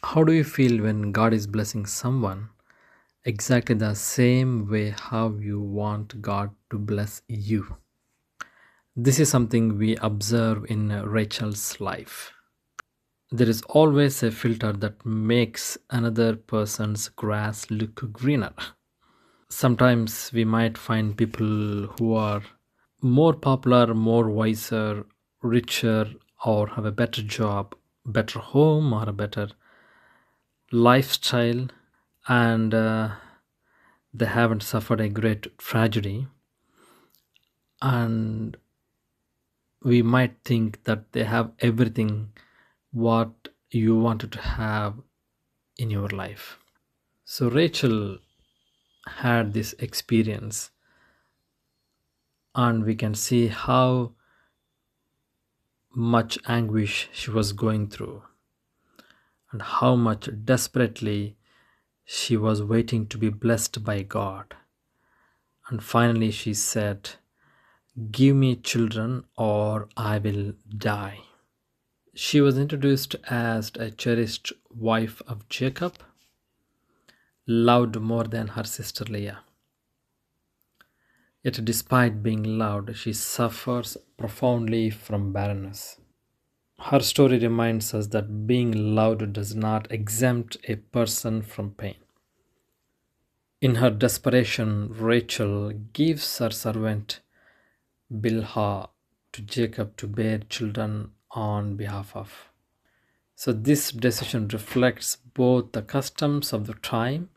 How do you feel when God is blessing someone exactly the same way how you want God to bless you? This is something we observe in Rachel's life. There is always a filter that makes another person's grass look greener. Sometimes we might find people who are more popular, more wiser, richer, or have a better job, better home, or a better lifestyle, and they haven't suffered a great tragedy. And we might think that they have everything what you wanted to have in your life. So Rachel had this experience, and we can see how much anguish she was going through and how much desperately she was waiting to be blessed by God. And finally, she said, "Give me children or I will die." She was introduced as a cherished wife of Jacob, loved more than her sister Leah. Yet, despite being loved, she suffers profoundly from barrenness. Her story reminds us that being loved does not exempt a person from pain. In her desperation, Rachel gives her servant Bilhah to Jacob to bear children on behalf of. So, this decision reflects both the customs of the time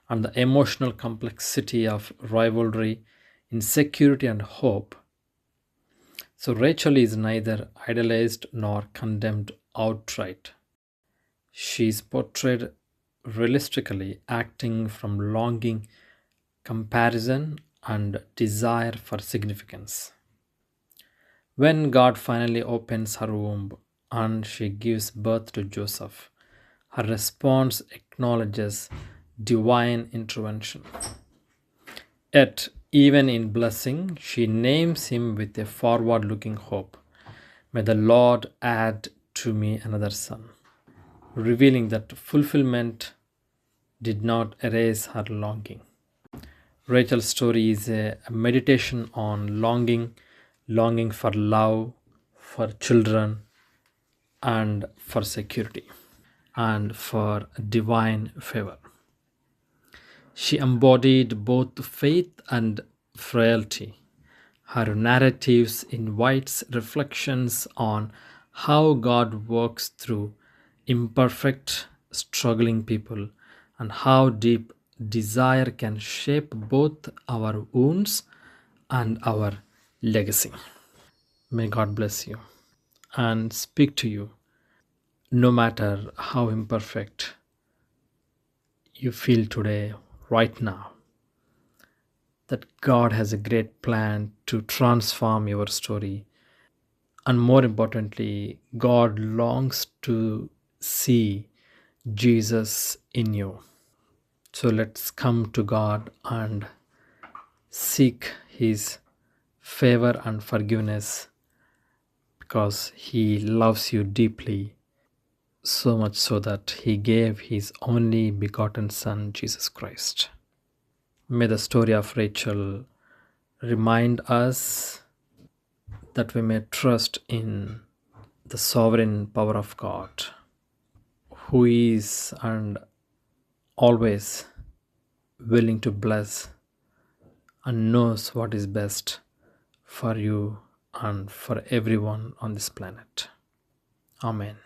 and the emotional complexity of rivalry, insecurity, and hope. So, Rachel is neither idolized nor condemned outright. She is portrayed realistically, acting from longing, comparison, and desire for significance. When God finally opens her womb and she gives birth to Joseph, her response acknowledges divine intervention. Yet, even in blessing, she names him with a forward looking hope. "May the Lord add to me another son," revealing that fulfillment did not erase her longing. Rachel's story is a meditation on longing for love, for children, and for security, and for divine favor. She embodied both faith and frailty. Her narratives invites reflections on how God works through imperfect, struggling people, and how deep desire can shape both our wounds and our legacy. May God bless you and speak to you no matter how imperfect you feel today, right now, that God has a great plan to transform your story. And more importantly, God longs to see Jesus in you. So let's come to God and seek His favor and forgiveness, because He loves you deeply, so much so that He gave His only begotten Son, Jesus Christ. May the story of Rachel remind us that we may trust in the sovereign power of God, who is and always willing to bless and knows what is best for you and for everyone on this planet. Amen.